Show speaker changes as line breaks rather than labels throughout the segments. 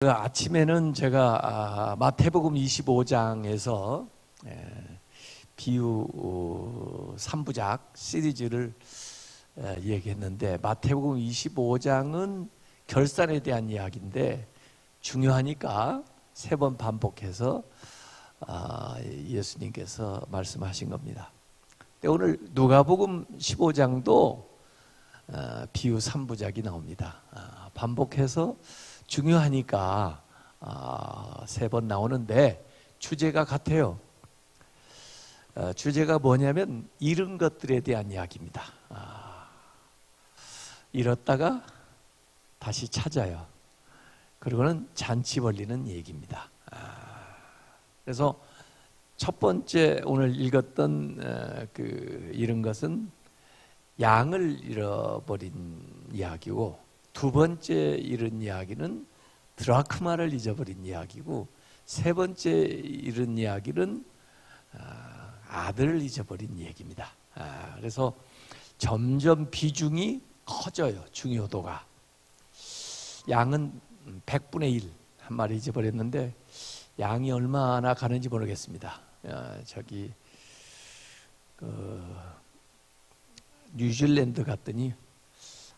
아침에는 제가 마태복음 25장에서 비유 3부작 시리즈를 얘기했는데, 마태복음 25장은 결산에 대한 이야기인데 중요하니까 3번 반복해서 예수님께서 말씀하신 겁니다. 근데 오늘 누가복음 15장도 비유 3부작이 나옵니다. 반복해서 중요하니까 3번 나오는데 주제가 같아요. 주제가 뭐냐면 잃은 것들에 대한 이야기입니다. 잃었다가 다시 찾아요. 그리고는 잔치 벌리는 얘기입니다. 그래서 첫 번째 오늘 읽었던 그 잃은 것은 양을 잃어버린 이야기고, 두 번째 잃은 이야기는 드라크마를 잊어버린 이야기고, 세 번째 잃은 이야기는 아들을 잊어버린 얘기입니다. 그래서 점점 비중이 커져요. 중요도가. 양은 100분의 1 한 마리 잊어버렸는데 양이 얼마나 가는지 모르겠습니다. 뉴질랜드 갔더니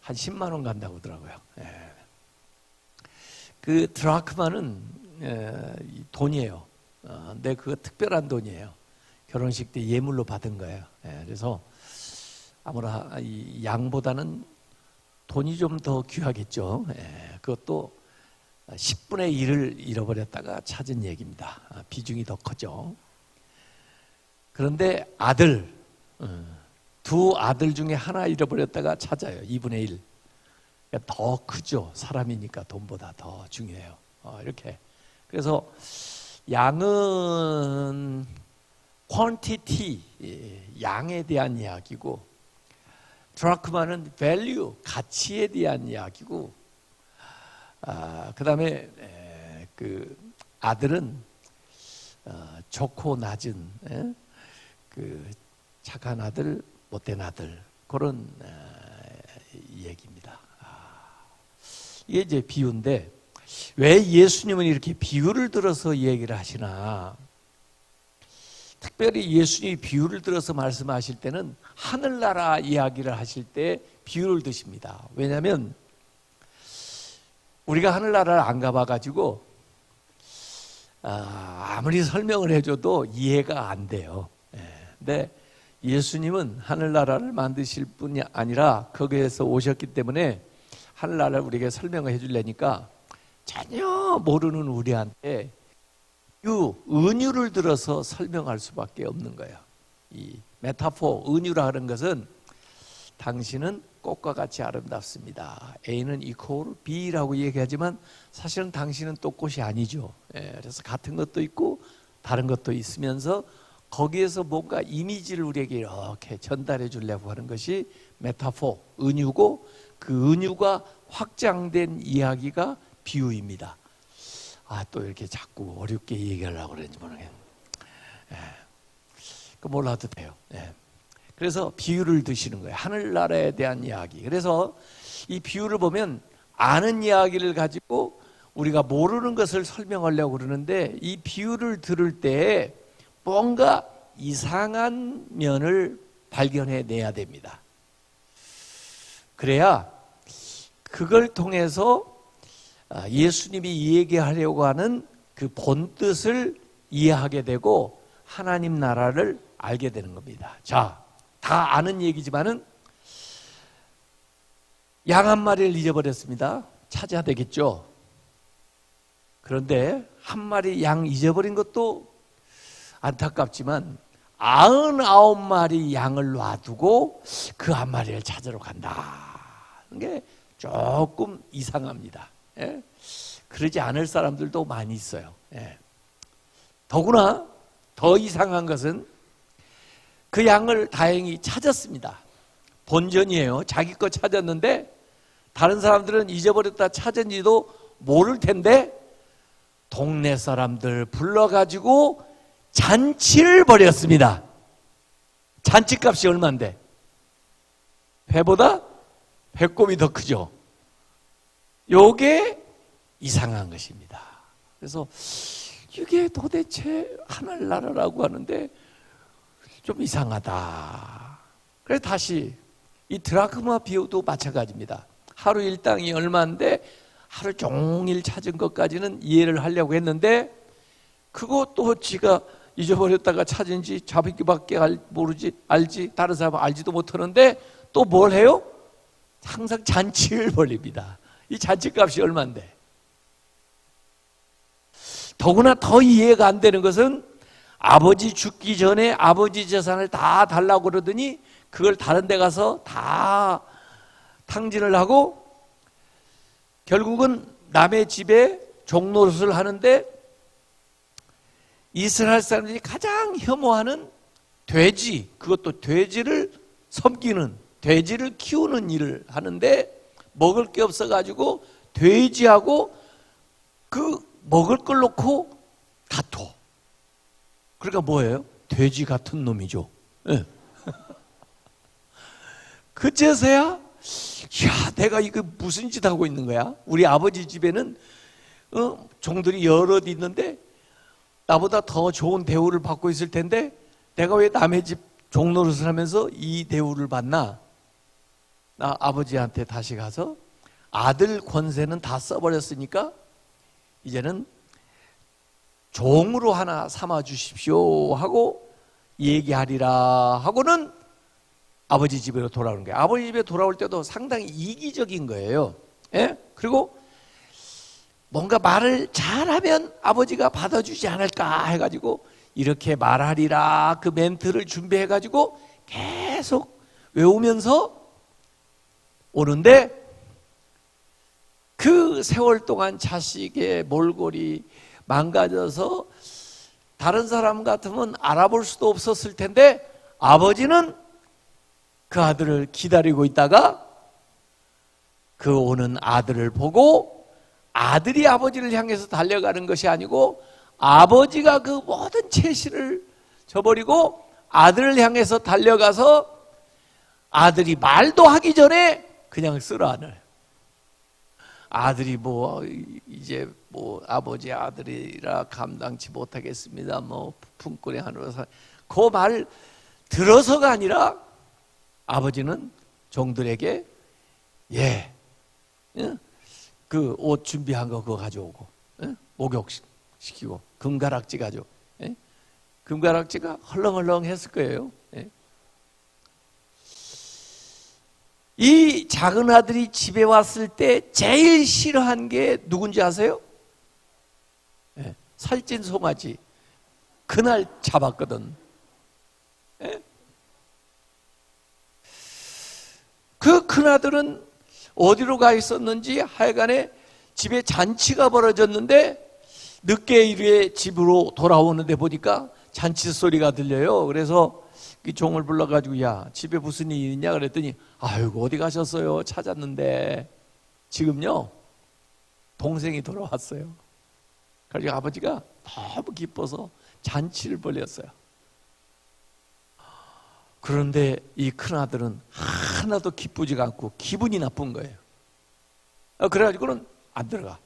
한 10만 원 간다고 하더라고요. 그 드라크마는 돈이에요. 근데 그거 특별한 돈이에요. 결혼식 때 예물로 받은 거예요. 그래서 아무나 이 양보다는 돈이 좀 더 귀하겠죠. 그것도 10분의 1을 잃어버렸다가 찾은 얘기입니다. 비중이 더 커져. 그런데 아들, 두 아들 중에 하나 잃어버렸다가 찾아요. 2분의 1. 그러니까 더 크죠. 사람이니까 돈보다 더 중요해요. 이렇게. 그래서 양은 quantity, 양에 대한 이야기고, 드라크마는 value, 가치에 대한 이야기고, 그 다음에 그 아들은 좋고 낮은, 그 착한 아들, 못된 아들, 그런 얘기입니다. 이게 이제 비유인데, 왜 예수님은 이렇게 비유를 들어서 얘기를 하시나? 특별히 예수님이 비유를 들어서 말씀하실 때는 하늘나라 이야기를 하실 때 비유를 드십니다. 왜냐하면 우리가 하늘나라를 안 가봐가지고 아무리 설명을 해줘도 이해가 안 돼요. 근데 예수님은 하늘나라를 만드실 뿐이 아니라 거기에서 오셨기 때문에 하늘나라를 우리에게 설명을 해주려니까 전혀 모르는 우리한테 은유를 들어서 설명할 수밖에 없는 거예요. 이 메타포, 은유라 하는 것은 당신은 꽃과 같이 아름답습니다. A는 equal B라고 얘기하지만 사실은 당신은 또 꽃이 아니죠. 그래서 같은 것도 있고 다른 것도 있으면서 거기에서 뭔가 이미지를 우리에게 이렇게 전달해 주려고 하는 것이 메타포, 은유고, 그 은유가 확장된 이야기가 비유입니다. 또 이렇게 자꾸 어렵게 얘기하려고 그러는지 모르겠네. 그 몰라도 돼요. 그래서 비유를 드시는 거예요. 하늘나라에 대한 이야기. 그래서 이 비유를 보면 아는 이야기를 가지고 우리가 모르는 것을 설명하려고 그러는데, 이 비유를 들을 때 뭔가 이상한 면을 발견해내야 됩니다. 그래야 그걸 통해서 예수님이 얘기하려고 하는 그 본뜻을 이해하게 되고 하나님 나라를 알게 되는 겁니다. 자, 다 아는 얘기지만은 양 한 마리를 잊어버렸습니다. 찾아야 되겠죠. 그런데 한 마리 양 잊어버린 것도 안타깝지만 99마리 양을 놔두고 그 한 마리를 찾으러 간다. 이게 조금 이상합니다. 그러지 않을 사람들도 많이 있어요. 더구나 더 이상한 것은 그 양을 다행히 찾았습니다. 본전이에요. 자기 거 찾았는데 다른 사람들은 잊어버렸다 찾은지도 모를 텐데 동네 사람들 불러가지고 잔치를 벌였습니다. 잔치값이 얼마인데? 배보다 배꼽이 더 크죠. 요게 이상한 것입니다. 그래서 이게 도대체 하늘나라라고 하는데 좀 이상하다. 그래서 다시 이 드라크마 비유도 마찬가지입니다. 하루 일당이 얼마인데 하루 종일 찾은 것까지는 이해를 하려고 했는데 그것도 지가 잊어버렸다가 찾은지 자기밖에 모르지 알지 다른 사람은 알지도 못하는데 또 뭘 해요? 항상 잔치를 벌립니다. 이 잔치값이 얼마인데? 더구나 더 이해가 안 되는 것은 아버지 죽기 전에 아버지 재산을 다 달라고 그러더니 그걸 다른 데 가서 다 탕진을 하고 결국은 남의 집에 종노릇을 하는데 이스라엘 사람들이 가장 혐오하는 돼지, 그것도 돼지를 섬기는, 돼지를 키우는 일을 하는데 먹을 게 없어가지고 돼지하고 그 먹을 걸 놓고 다퉈. 그러니까 뭐예요? 돼지 같은 놈이죠. 네. 그제서야 야, 내가 이거 무슨 짓 하고 있는 거야? 우리 아버지 집에는 종들이 여럿 있는데 나보다 더 좋은 대우를 받고 있을 텐데 내가 왜 남의 집 종노릇을 하면서 이 대우를 받나? 나 아버지한테 다시 가서 아들 권세는 다 써버렸으니까 이제는 종으로 하나 삼아 주십시오 하고 얘기하리라 하고는 아버지 집으로 돌아오는 거예요. 아버지 집에 돌아올 때도 상당히 이기적인 거예요. 예? 그리고 뭔가 말을 잘하면 아버지가 받아주지 않을까 해가지고 이렇게 말하리라 그 멘트를 준비해가지고 계속 외우면서 오는데 그 세월 동안 자식의 몰골이 망가져서 다른 사람 같으면 알아볼 수도 없었을 텐데 아버지는 그 아들을 기다리고 있다가 그 오는 아들을 보고 아들이 아버지를 향해서 달려가는 것이 아니고 아버지가 그 모든 채시를 저버리고 아들을 향해서 달려가서 아들이 말도 하기 전에 그냥 쓸어안아요. 아들이 이제 아버지 아들이라 감당치 못하겠습니다. 품꾼의 하늘로 그 말 들어서가 아니라 아버지는 종들에게 그 옷 준비한 거 그거 가져오고 목욕시키고 금가락지 가지고 금가락지가 헐렁헐렁 했을 거예요. 이 작은 아들이 집에 왔을 때 제일 싫어한 게 누군지 아세요? 살찐 송아지 그날 잡았거든. 그 큰아들은 어디로 가 있었는지 하여간에 집에 잔치가 벌어졌는데 늦게 이르에 집으로 돌아오는데 보니까 잔치 소리가 들려요. 그래서 이 종을 불러가지고 야 집에 무슨 일이 있냐 그랬더니 아이고 어디 가셨어요? 찾았는데 지금요 동생이 돌아왔어요. 그래서 아버지가 너무 기뻐서 잔치를 벌였어요. 그런데 이 큰아들은 하나도 기쁘지가 않고 기분이 나쁜 거예요. 그래가지고는 안 들어가.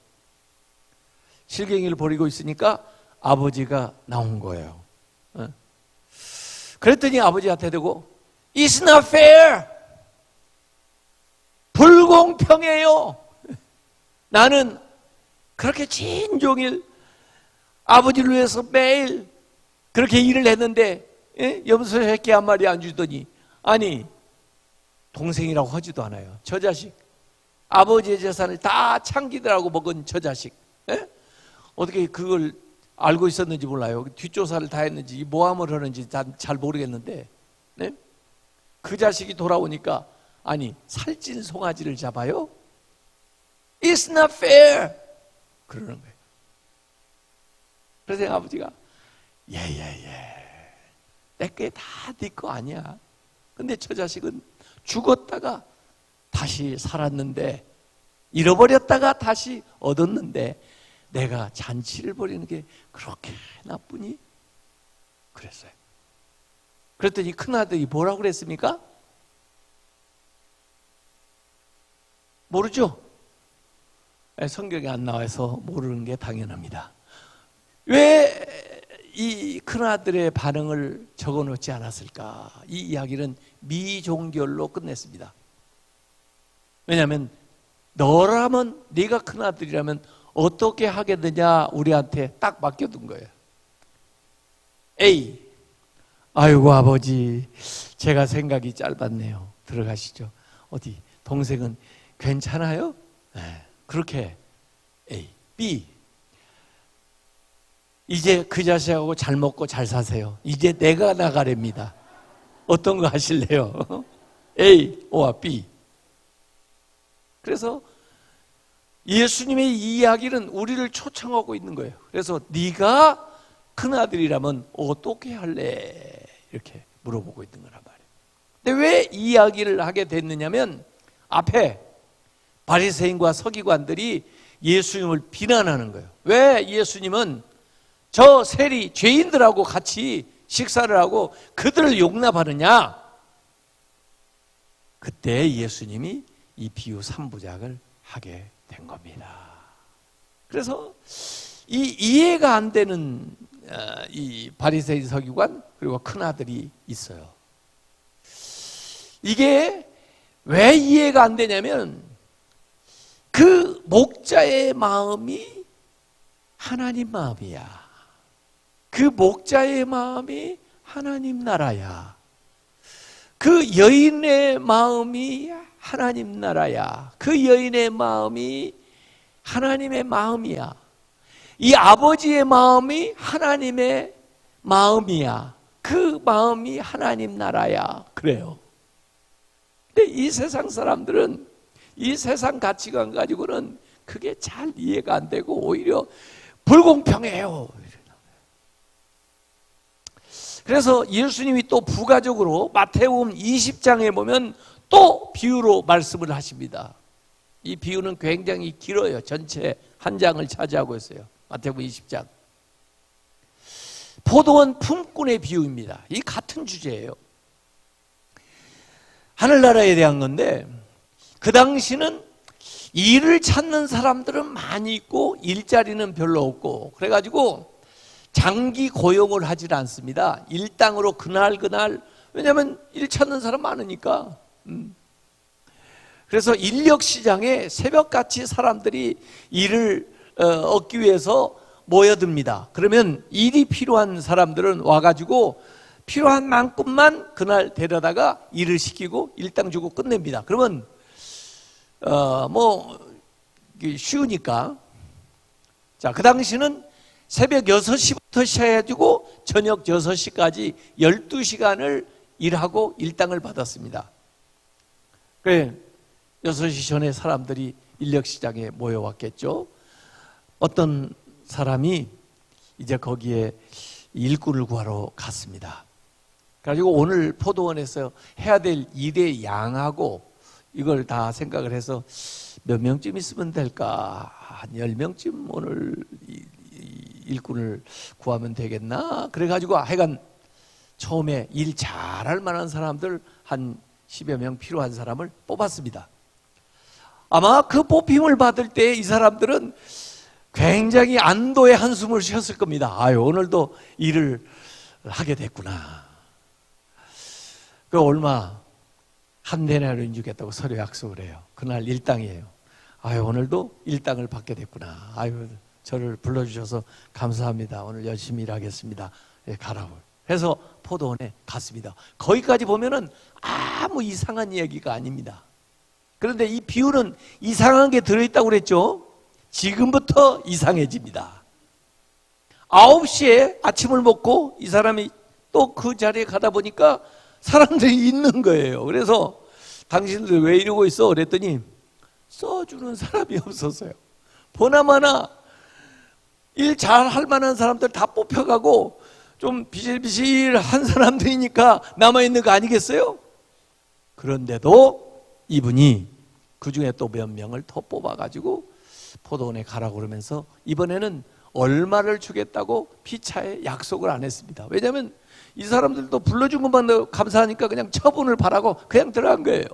실갱이를 벌이고 있으니까 아버지가 나온 거예요. 그랬더니 아버지한테 대고 It's not fair. 불공평해요. 나는 그렇게 진종일 아버지를 위해서 매일 그렇게 일을 했는데 염소 새끼 한 마리 안 주더니 아니 동생이라고 하지도 않아요. 저 자식 아버지의 재산을 다 창기들하고 먹은 저 자식 어떻게 그걸 알고 있었는지 몰라요. 뒷조사를 다 했는지 모함을 하는지 잘 모르겠는데 그 자식이 돌아오니까 아니 살찐 송아지를 잡아요? It's not fair. 그러는 거예요. 그래서 아버지가 내게 다 네 거 아니야. 근데 저 자식은 죽었다가 다시 살았는데 잃어버렸다가 다시 얻었는데 내가 잔치를 벌이는 게 그렇게 나쁘니? 그랬어요. 그랬더니 큰아들이 뭐라고 그랬습니까? 모르죠? 성경에 안 나와서 모르는 게 당연합니다. 왜 이 큰아들의 반응을 적어놓지 않았을까? 이 이야기는 미종결로 끝냈습니다. 왜냐하면 너라면, 네가 큰아들이라면 어떻게 하겠느냐 우리한테 딱 맡겨둔 거예요. A, 아이고 아버지 제가 생각이 짧았네요. 들어가시죠. 어디 동생은 괜찮아요? 네, 그렇게 A. B, 이제 그 자식하고 잘 먹고 잘 사세요. 이제 내가 나가랍니다. 어떤 거 하실래요? A와 B. 그래서 예수님의 이 이야기는 우리를 초청하고 있는 거예요. 그래서 네가 큰아들이라면 어떻게 할래? 이렇게 물어보고 있는 거란 말이에요. 근데 왜 이 이야기를 하게 됐느냐면 앞에 바리새인과 서기관들이 예수님을 비난하는 거예요. 왜 예수님은 저 세리 죄인들하고 같이 식사를 하고 그들을 용납하느냐? 그때 예수님이 이 비유 3부작을 하게 된 겁니다. 그래서 이 이해가 안 되는 이 바리새인 서기관 그리고 큰아들이 있어요. 이게 왜 이해가 안 되냐면 그 목자의 마음이 하나님 마음이야. 그 목자의 마음이 하나님 나라야. 그 여인의 마음이 하나님 나라야. 그 여인의 마음이 하나님의 마음이야. 이 아버지의 마음이 하나님의 마음이야. 그 마음이 하나님 나라야. 그래요. 근데 이 세상 사람들은 이 세상 가치관 가지고는 그게 잘 이해가 안 되고 오히려 불공평해요. 그래서 예수님이 또 부가적으로 마태복음 20장에 보면 또 비유로 말씀을 하십니다. 이 비유는 굉장히 길어요. 전체 한 장을 차지하고 있어요. 마태복음 20장. 포도원 품꾼의 비유입니다. 이 같은 주제예요. 하늘나라에 대한 건데 그 당시는 일을 찾는 사람들은 많이 있고 일자리는 별로 없고 그래가지고 장기 고용을 하질 않습니다. 일당으로 그날 왜냐하면 일 찾는 사람 많으니까. 그래서 인력시장에 새벽같이 사람들이 일을 얻기 위해서 모여듭니다. 그러면 일이 필요한 사람들은 와가지고 필요한 만큼만 그날 데려다가 일을 시키고 일당 주고 끝냅니다. 그러면 쉬우니까. 자, 그 당시는 새벽 6시부터 시작해가지고 저녁 6시까지 12시간을 일하고 일당을 받았습니다. 그래 6시 전에 사람들이 인력시장에 모여왔겠죠. 어떤 사람이 이제 거기에 일꾼을 구하러 갔습니다. 그래가지고 오늘 포도원에서 해야 될 일의 양하고 이걸 다 생각을 해서 몇 명쯤 있으면 될까? 한 10명쯤 오늘 일꾼을 구하면 되겠나? 그래가지고 하여간 처음에 일 잘할 만한 사람들 한 10여 명 필요한 사람을 뽑았습니다. 아마 그 뽑힘을 받을 때 이 사람들은 굉장히 안도의 한숨을 쉬었을 겁니다. 아유, 오늘도 일을 하게 됐구나. 그 얼마 한 데나리온 주겠다고 서로 약속을 해요. 그날 일당이에요. 아유, 오늘도 일당을 받게 됐구나. 아유, 저를 불러주셔서 감사합니다. 오늘 열심히 일하겠습니다. 예, 가라고 해서 포도원에 갔습니다. 거기까지 보면은 아무 이상한 이야기가 아닙니다. 그런데 이 비유는 이상한 게 들어있다고 그랬죠. 지금부터 이상해집니다. 9시에 아침을 먹고 이 사람이 또 그 자리에 가다 보니까 사람들이 있는 거예요. 그래서 당신들 왜 이러고 있어? 그랬더니 써주는 사람이 없었어요. 보나마나 일 잘할 만한 사람들 다 뽑혀가고 좀 비실비실한 사람들이니까 남아있는 거 아니겠어요? 그런데도 이분이 그 중에 또 몇 명을 더 뽑아가지고 포도원에 가라고 그러면서 이번에는 얼마를 주겠다고 피차에 약속을 안 했습니다. 왜냐하면 이 사람들도 불러준 것만 감사하니까 그냥 처분을 바라고 그냥 들어간 거예요.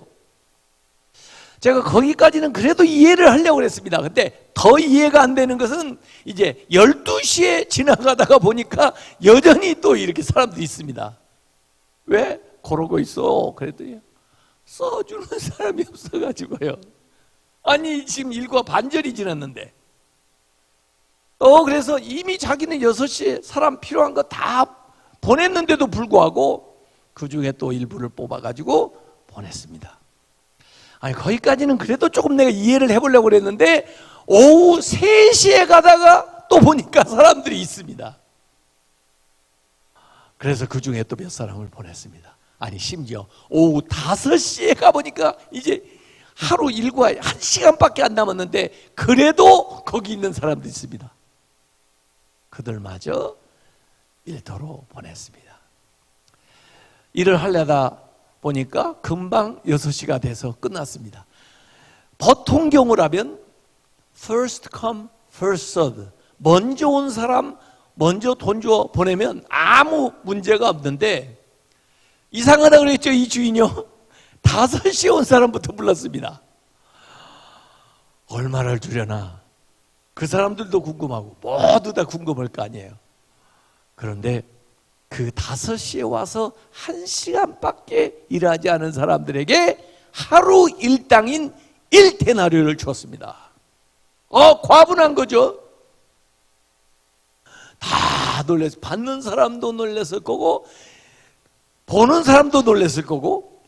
제가 거기까지는 그래도 이해를 하려고 그랬습니다. 근데 더 이해가 안 되는 것은 이제 12시에 지나가다가 보니까 여전히 또 이렇게 사람들이 있습니다. 왜? 그러고 있어. 그랬더니 써주는 사람이 없어가지고요. 아니 지금 일과 반절이 지났는데 그래서 이미 자기는 6시에 사람 필요한 거 다 보냈는데도 불구하고 그 중에 또 일부를 뽑아가지고 보냈습니다. 아니 거기까지는 그래도 조금 내가 이해를 해보려고 그랬는데 오후 3시에 가다가 또 보니까 사람들이 있습니다. 그래서 그 중에 또 몇 사람을 보냈습니다. 아니 심지어 오후 5시에 가보니까 이제 하루 일과 1시간밖에 안 남았는데 그래도 거기 있는 사람도 있습니다. 그들마저 일터로 보냈습니다. 일을 하려다 보니까 금방 6시가 돼서 끝났습니다. 보통 경우라면 first come, first served, 먼저 온 사람 먼저 돈 줘 보내면 아무 문제가 없는데 이상하다고 그랬죠. 이 주인이요 5시에 온 사람부터 불렀습니다. 얼마를 주려나 그 사람들도 궁금하고 모두 다 궁금할 거 아니에요. 그런데 그 5시에 와서 1시간밖에 일하지 않은 사람들에게 하루 일당인 1데나리온을 줬습니다. 과분한 거죠. 다 놀랐어요. 받는 사람도 놀랐을 거고 보는 사람도 놀랐을 거고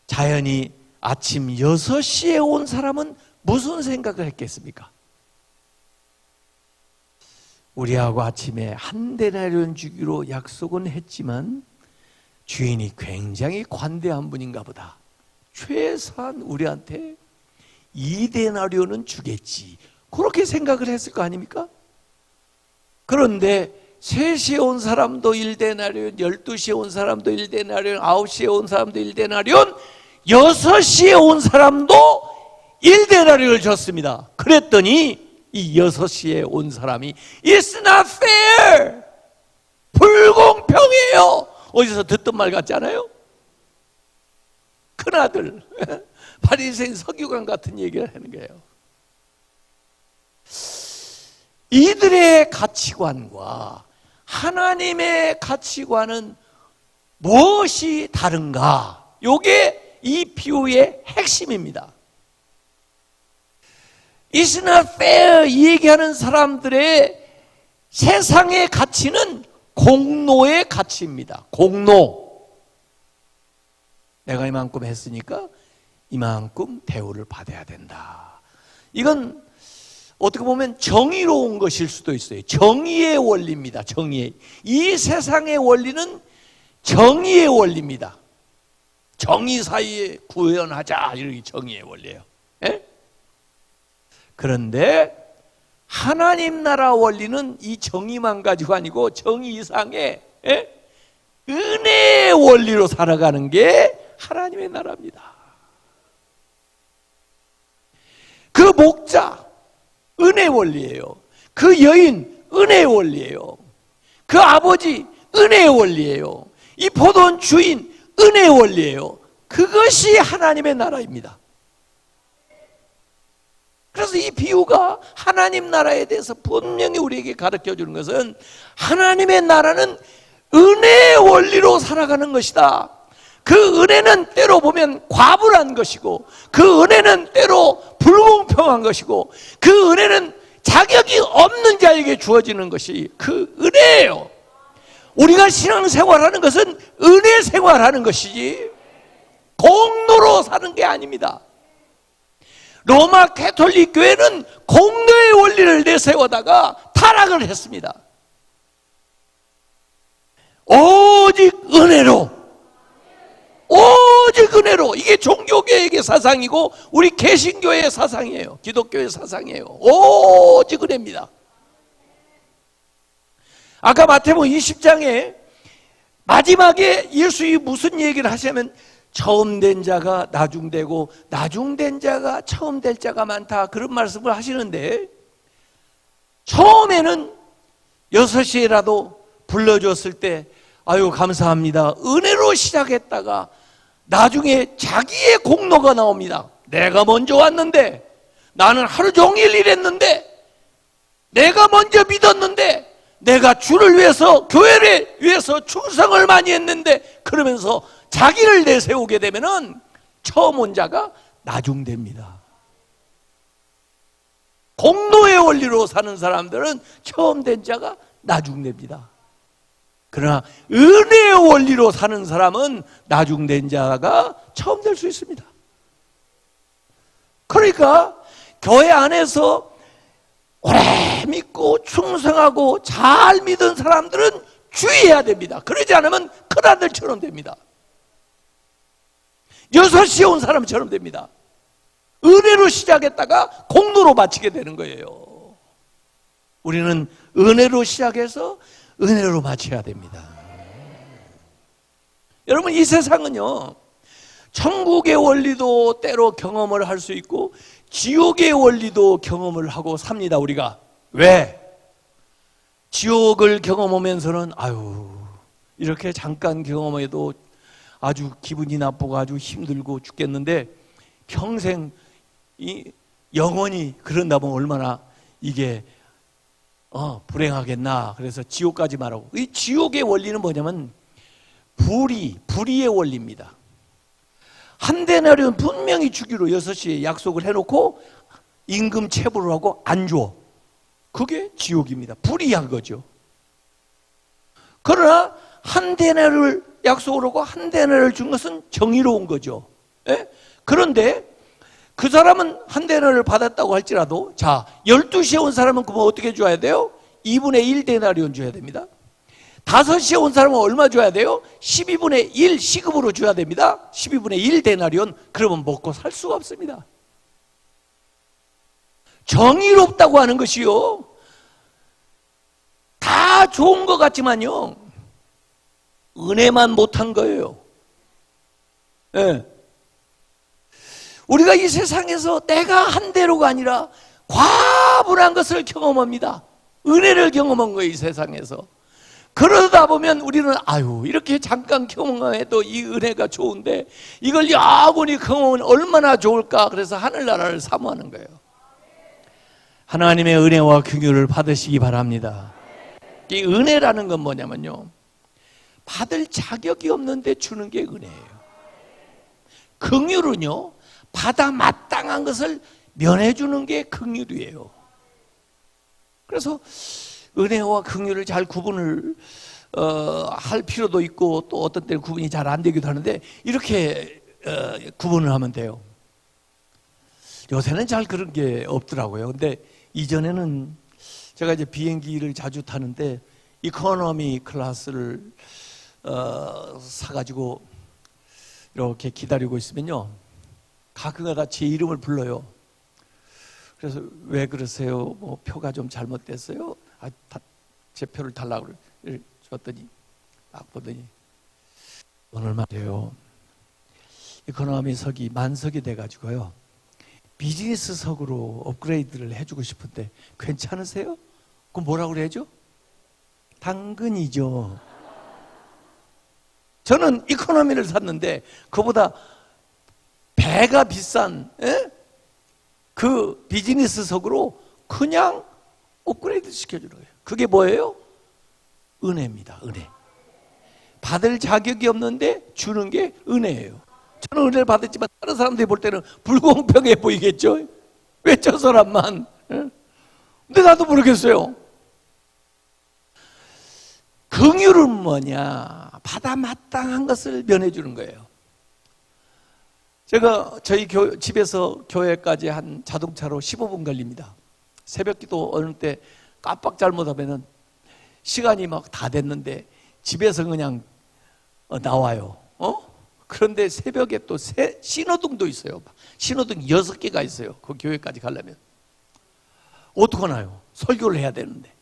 자연히 아침 6시에 온 사람은 무슨 생각을 했겠습니까? 우리하고 아침에 1데나리온 주기로 약속은 했지만 주인이 굉장히 관대한 분인가 보다. 최소한 우리한테 2데나리온은 주겠지. 그렇게 생각을 했을 거 아닙니까? 그런데 3시에 온 사람도 1데나리온, 12시에 온 사람도 1데나리온, 9시에 온 사람도 1데나리온, 6시에 온 사람도 1데나리온을 줬습니다. 그랬더니 이 6시에 온 사람이 It's not fair! 불공평해요! 어디서 듣던 말 같지 않아요? 큰아들 바리새인 서기관 같은 얘기를 하는 거예요. 이들의 가치관과 하나님의 가치관은 무엇이 다른가? 이게 이 비유의 핵심입니다. It's not fair 이 얘기하는 사람들의 세상의 가치는 공로의 가치입니다. 공로. 내가 이만큼 했으니까 이만큼 대우를 받아야 된다. 이건 어떻게 보면 정의로운 것일 수도 있어요. 정의의 원리입니다. 정의. 이 세상의 원리는 정의의 원리입니다. 정의 사이에 구현하자. 이게 정의의 원리예요. 예? 그런데 하나님 나라 원리는 이 정의만 가지고 아니고 정의 이상의 은혜의 원리로 살아가는 게 하나님의 나라입니다. 그 목자 은혜의 원리예요. 그 여인 은혜의 원리예요. 그 아버지 은혜의 원리예요. 이 포도원 주인 은혜의 원리예요. 그것이 하나님의 나라입니다. 그래서 이 비유가 하나님 나라에 대해서 분명히 우리에게 가르쳐 주는 것은 하나님의 나라는 은혜의 원리로 살아가는 것이다. 그 은혜는 때로 보면 과분한 것이고 그 은혜는 때로 불공평한 것이고 그 은혜는 자격이 없는 자에게 주어지는 것이 그 은혜예요. 우리가 신앙생활하는 것은 은혜 생활하는 것이지 공로로 사는 게 아닙니다. 로마 가톨릭 교회는 공로의 원리를 내세우다가 타락을 했습니다. 오직 은혜로, 오직 은혜로. 이게 종교개혁의 사상이고 우리 개신교의 사상이에요. 기독교의 사상이에요. 오직 은혜입니다. 아까 마태복음 20장에 마지막에 예수님이 무슨 얘기를 하시냐면 처음 된 자가 나중되고 나중된 자가 처음 될 자가 많다, 그런 말씀을 하시는데 처음에는 6시에라도 불러줬을 때 아유 감사합니다 은혜로 시작했다가 나중에 자기의 공로가 나옵니다. 내가 먼저 왔는데, 나는 하루 종일 일했는데, 내가 먼저 믿었는데, 내가 주를 위해서, 교회를 위해서 충성을 많이 했는데, 그러면서 자기를 내세우게 되면은 처음 온 자가 나중됩니다. 공로의 원리로 사는 사람들은 처음 된 자가 나중됩니다. 그러나 은혜의 원리로 사는 사람은 나중된 자가 처음 될 수 있습니다. 그러니까 교회 안에서 오래 믿고 충성하고 잘 믿은 사람들은 주의해야 됩니다. 그러지 않으면 큰 아들처럼 됩니다. 6시에 온 사람처럼 됩니다. 은혜로 시작했다가 공로로 마치게 되는 거예요. 우리는 은혜로 시작해서 은혜로 마쳐야 됩니다. 여러분, 이 세상은요, 천국의 원리도 때로 경험을 할 수 있고 지옥의 원리도 경험을 하고 삽니다. 우리가 왜? 지옥을 경험하면서는 아유, 이렇게 잠깐 경험해도 아주 기분이 나쁘고 아주 힘들고 죽겠는데, 평생 영원히 그런다면 얼마나 이게 불행하겠나. 그래서 지옥까지 말하고, 이 지옥의 원리는 뭐냐면 불의의 원리입니다. 한 데나리온 분명히 주기로 6시에 약속을 해놓고 임금 체불을 하고 안 줘. 그게 지옥입니다. 불의한 거죠. 그러나 한 데나리온을 약속을 하고 한 데나리온을 준 것은 정의로운 거죠. 예? 그런데 그 사람은 한 데나리온을 받았다고 할지라도, 자, 12시에 온 사람은 그러면 어떻게 줘야 돼요? 2분의 1 데나리온 줘야 됩니다. 5시에 온 사람은 얼마 줘야 돼요? 12분의 1 시급으로 줘야 됩니다. 12분의 1 데나리온. 그러면 먹고 살 수가 없습니다. 정의롭다고 하는 것이요, 다 좋은 것 같지만요, 은혜만 못한 거예요. 네. 우리가 이 세상에서 내가 한 대로가 아니라 과분한 것을 경험합니다. 은혜를 경험한 거예요, 이 세상에서. 그러다 보면 우리는 아유, 이렇게 잠깐 경험해도 이 은혜가 좋은데 이걸 영원히 경험하면 얼마나 좋을까. 그래서 하늘나라를 사모하는 거예요. 하나님의 은혜와 긍휼을 받으시기 바랍니다. 이 은혜라는 건 뭐냐면요, 받을 자격이 없는데 주는 게 은혜예요. 긍휼은요, 받아 마땅한 것을 면해주는 게 긍휼이에요. 그래서 은혜와 긍휼을 잘 구분을 할 필요도 있고, 또 어떤 때는 구분이 잘 안 되기도 하는데, 이렇게 구분을 하면 돼요. 요새는 잘 그런 게 없더라고요. 근데 이전에는 제가 이제 비행기를 자주 타는데 이코노미 클래스를 사가지고 이렇게 기다리고 있으면요, 가끔가다 제 이름을 불러요. 그래서 왜 그러세요? 뭐 표가 좀 잘못됐어요? 제 표를 달라고 줬더니 딱 보더니, 오늘 말이에요, 이코노미석이 만석이 돼가지고요, 비즈니스석으로 업그레이드를 해주고 싶은데 괜찮으세요? 그럼 뭐라고 그래야죠? 당근이죠. 저는 이코노미를 샀는데 그보다 배가 비싼 그 비즈니스석으로 그냥 업그레이드 시켜주는 거예요. 그게 뭐예요? 은혜입니다. 은혜. 받을 자격이 없는데 주는 게 은혜예요. 저는 은혜를 받았지만 다른 사람들이 볼 때는 불공평해 보이겠죠? 왜 저 사람만? 근데 나도 모르겠어요. 긍휼은 뭐냐? 받아 마땅한 것을 면해주는 거예요. 제가 저희 집에서 교회까지 한 자동차로 15분 걸립니다. 새벽 기도 어느 때 깜빡 잘못하면 시간이 막 다 됐는데 집에서 그냥 나와요. 그런데 새벽에 또 신호등도 있어요. 신호등 6개가 있어요. 그 교회까지 가려면. 어떡하나요? 설교를 해야 되는데.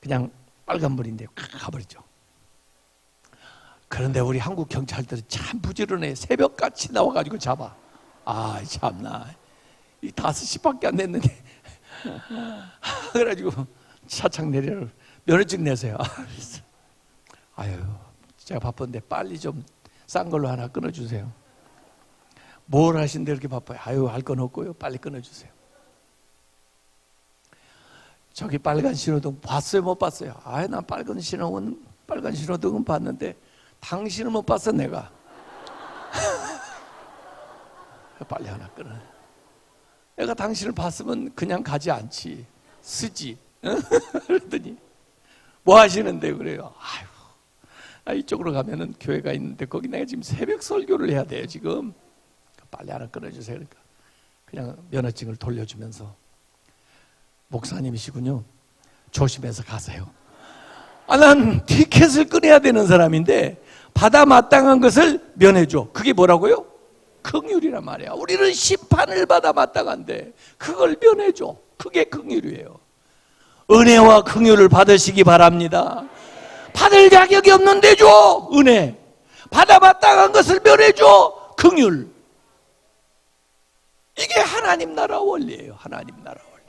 그냥 빨간불인데 가버리죠. 그런데 우리 한국 경찰들은 참 부지런해. 새벽같이 나와가지고 잡아. 아, 참나. 이 5시밖에 안 됐는데. 그래가지고 차창 내려 면허증 내세요. 아유, 제가 바쁜데 빨리 좀 싼 걸로 하나 끊어주세요. 뭘 하신데 이렇게 바빠요? 아유, 할 건 없고요. 빨리 끊어주세요. 저기 빨간 신호등 봤어요? 못 봤어요? 아유, 난 빨간 신호등은 봤는데 당신은 못 봤어, 내가. 빨리 하나 끊어. 내가 당신을 봤으면 그냥 가지 않지. 쓰지. 그러더니 뭐 하시는데 그래요? 아유, 이쪽으로 가면은 교회가 있는데 거기 내가 지금 새벽 설교를 해야 돼요, 지금. 빨리 하나 끊어주세요. 그러니까 그냥 면허증을 돌려주면서 목사님이시군요. 조심해서 가세요. 난 티켓을 끊어야 되는 사람인데 받아 마땅한 것을 면해줘. 그게 뭐라고요? 긍휼이란 말이야. 우리는 심판을 받아 마땅한데 그걸 면해줘. 그게 긍휼이에요. 은혜와 긍휼을 받으시기 바랍니다. 받을 자격이 없는데 줘. 은혜. 받아 마땅한 것을 면해줘. 긍휼. 이게 하나님 나라 원리예요. 하나님 나라 원리.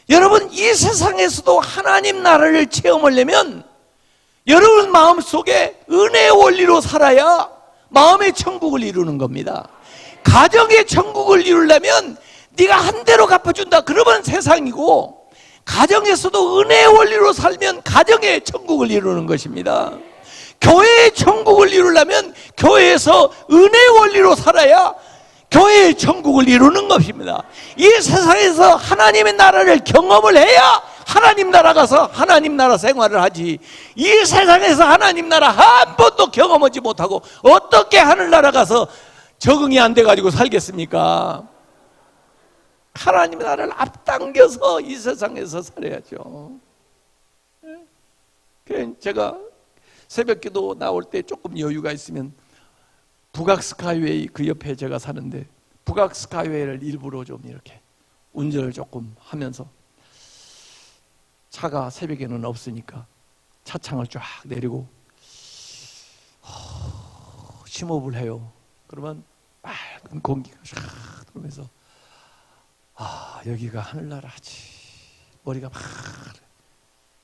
여러분, 이 세상에서도 하나님 나라를 체험하려면 여러분 마음속에 은혜의 원리로 살아야 마음의 천국을 이루는 겁니다. 가정의 천국을 이루려면 네가 한 대로 갚아준다 그러면 세상이고, 가정에서도 은혜의 원리로 살면 가정의 천국을 이루는 것입니다. 교회의 천국을 이루려면 교회에서 은혜의 원리로 살아야 교회의 천국을 이루는 것입니다. 이 세상에서 하나님의 나라를 경험을 해야 하나님 나라 가서 하나님 나라 생활을 하지, 이 세상에서 하나님 나라 한 번도 경험하지 못하고 어떻게 하늘나라 가서 적응이 안 돼가지고 살겠습니까? 하나님 나라를 앞당겨서 이 세상에서 살아야죠. 그래서 제가 새벽기도 나올 때 조금 여유가 있으면 북악스카이웨이 그 옆에 제가 사는데 북악스카이웨이를 일부러 좀 이렇게 운전을 조금 하면서, 차가 새벽에는 없으니까 차창을 쫙 내리고 심호흡을 해요. 그러면 맑은 공기가 쫙 들어오면서 여기가 하늘나라지. 머리가 막.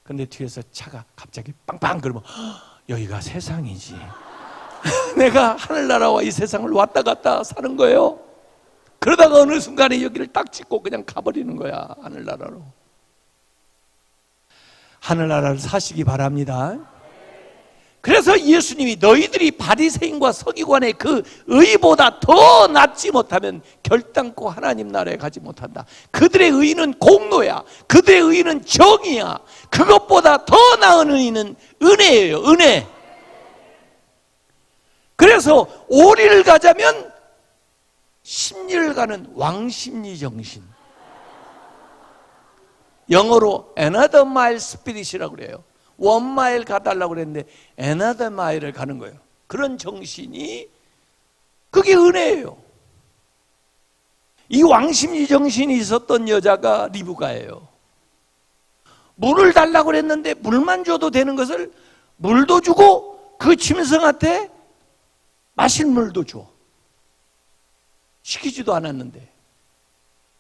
근데 뒤에서 차가 갑자기 빵빵 그러면 여기가 세상이지. 내가 하늘나라와 이 세상을 왔다 갔다 사는 거예요. 그러다가 어느 순간에 여기를 딱 찍고 그냥 가버리는 거야. 하늘나라로. 하늘나라를 사시기 바랍니다. 그래서 예수님이 너희들이 바리새인과 서기관의 그 의보다 더 낫지 못하면 결단코 하나님 나라에 가지 못한다. 그들의 의는 공로야. 그들의 의는 정의야. 그것보다 더 나은 의는 은혜예요. 은혜. 그래서 오리를 가자면 10리를 가는 왕십리 정신, 영어로 another mile spirit이라고 그래요. 1 마일 가달라고 그랬는데 another mile을 가는 거예요. 그런 정신이, 그게 은혜예요. 이 왕십리 정신이 있었던 여자가 리브가예요. 물을 달라고 그랬는데 물만 줘도 되는 것을 물도 주고 그 짐승한테 마실 물도 줘. 시키지도 않았는데.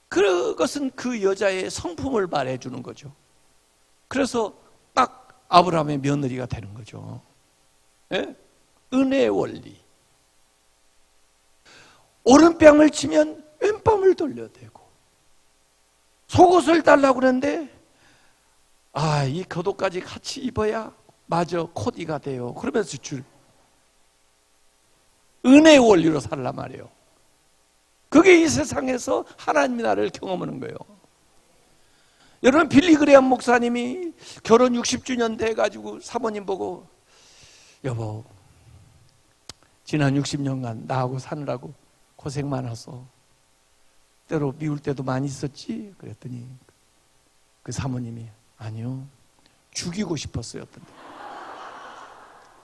그것은 그 여자의 성품을 말해주는 거죠. 그래서 딱 아브라함의 며느리가 되는 거죠. 예? 은혜의 원리. 오른뺨을 치면 왼뺨을 돌려대고, 속옷을 달라고 그랬는데 이 겉옷까지 같이 입어야 마저 코디가 돼요. 그러면서 은혜의 원리로 살란 말이에요. 그게 이 세상에서 하나님의 나라를 경험하는 거예요. 여러분, 빌리그레암 목사님이 결혼 60주년 돼가지고 사모님 보고, 여보, 지난 60년간 나하고 사느라고 고생 많았어. 때로 미울 때도 많이 있었지? 그랬더니 그 사모님이, 아니요, 죽이고 싶었어요.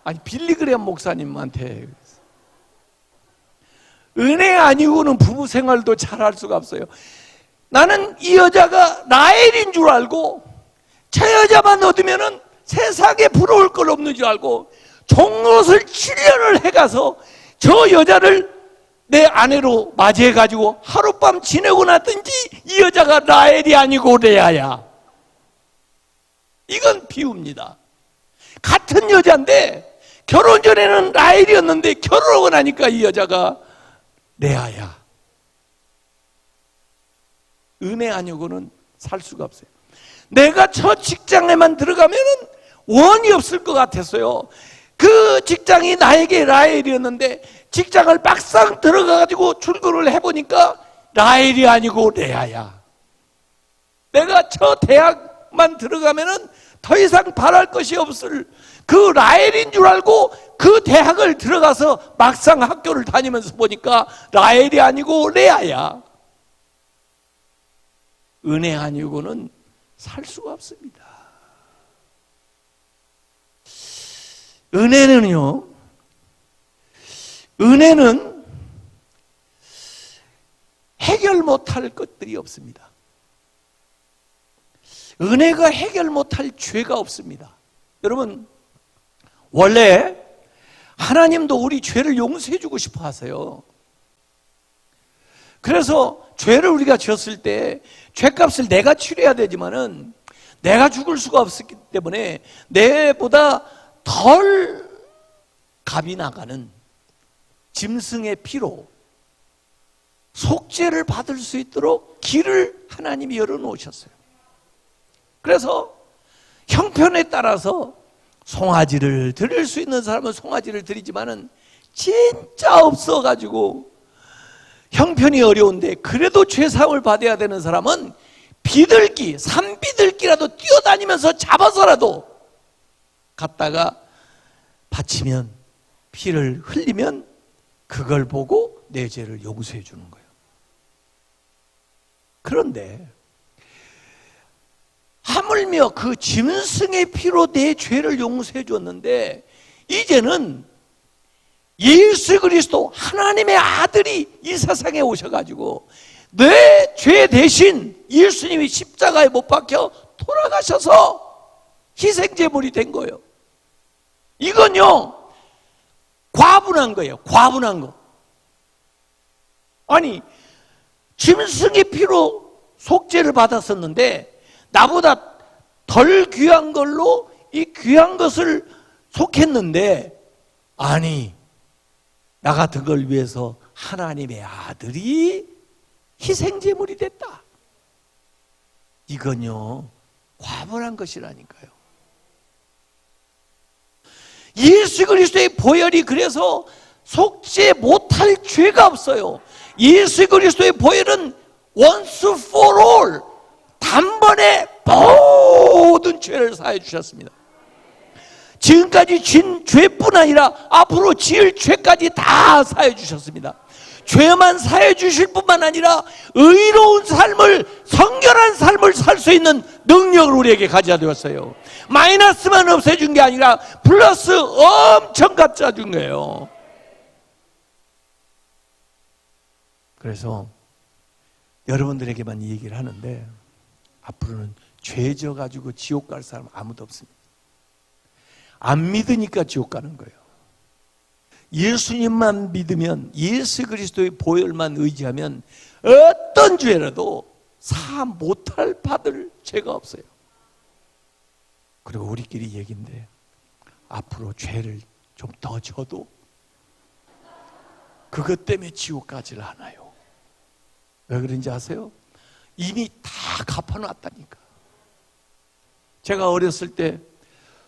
아니, 빌리그레암 목사님한테. 은혜 아니고는 부부 생활도 잘할 수가 없어요. 나는 이 여자가 라헬인 줄 알고, 저 여자만 얻으면은 세상에 부러울 걸 없는 줄 알고 종롯을 7년을 해가서 저 여자를 내 아내로 맞이해가지고 하룻밤 지내고 났든지 이 여자가 라헬이 아니고 레아야. 이건 비유입니다. 같은 여자인데 결혼 전에는 라헬이었는데 결혼하고 나니까 이 여자가 레아야. 은혜 아니고는 살 수가 없어요. 내가 저 직장에만 들어가면은 원이 없을 것 같았어요. 그 직장이 나에게 라헬이었는데 직장을 막상 들어가가지고 출근을 해보니까 라헬이 아니고 레아야. 내가 저 대학만 들어가면은 더 이상 바랄 것이 없을 그 라헬인 줄 알고 그 대학을 들어가서 막상 학교를 다니면서 보니까 라헬이 아니고 레아야. 은혜 아니고는 살 수가 없습니다. 은혜는 해결 못할 것들이 없습니다. 은혜가 해결 못할 죄가 없습니다. 여러분, 원래 하나님도 우리 죄를 용서해 주고 싶어 하세요. 그래서 죄를 우리가 지었을 때 죄값을 내가 치러야 되지만은 내가 죽을 수가 없었기 때문에 내보다 덜 값이 나가는 짐승의 피로 속죄를 받을 수 있도록 길을 하나님이 열어놓으셨어요. 그래서 형편에 따라서 송아지를 드릴 수 있는 사람은 송아지를 드리지만은 진짜 없어가지고 형편이 어려운데 그래도 죄사함을 받아야 되는 사람은 비둘기, 산비둘기라도 뛰어다니면서 잡아서라도 갖다가 바치면, 피를 흘리면 그걸 보고 내 죄를 용서해 주는 거예요. 그런데 하물며 그 짐승의 피로 내 죄를 용서해 줬는데 이제는 예수 그리스도 하나님의 아들이 이 세상에 오셔가지고 내 죄 대신 예수님이 십자가에 못 박혀 돌아가셔서 희생제물이 된 거예요. 이건요 과분한 거예요. 과분한 거. 아니 짐승의 피로 속죄를 받았었는데 나보다 덜 귀한 걸로 이 귀한 것을 속했는데 아니 나 같은 걸 위해서 하나님의 아들이 희생제물이 됐다. 이건요 과분한 것이라니까요. 예수 그리스도의 보혈이 그래서 속죄 못할 죄가 없어요. 예수 그리스도의 보혈은 once for all, 단번에 모든 죄를 사해 주셨습니다. 지금까지 진 죄뿐 아니라 앞으로 지을 죄까지 다 사해 주셨습니다. 죄만 사해 주실 뿐만 아니라 의로운 삶을, 성결한 삶을 살 수 있는 능력을 우리에게 가져주었어요. 마이너스만 없애준 게 아니라 플러스 엄청 갖다 준 거예요. 그래서 여러분들에게만 이 얘기를 하는데 앞으로는 죄 져가지고 지옥 갈 사람 아무도 없습니다. 안 믿으니까 지옥 가는 거예요. 예수님만 믿으면, 예수 그리스도의 보혈만 의지하면 어떤 죄라도 사 못할 받을 죄가 없어요. 그리고 우리끼리 얘기인데 앞으로 죄를 좀 더 져도 그것 때문에 지옥 가지를 않아요. 왜 그런지 아세요? 이미 다 갚아놨다니까. 제가 어렸을 때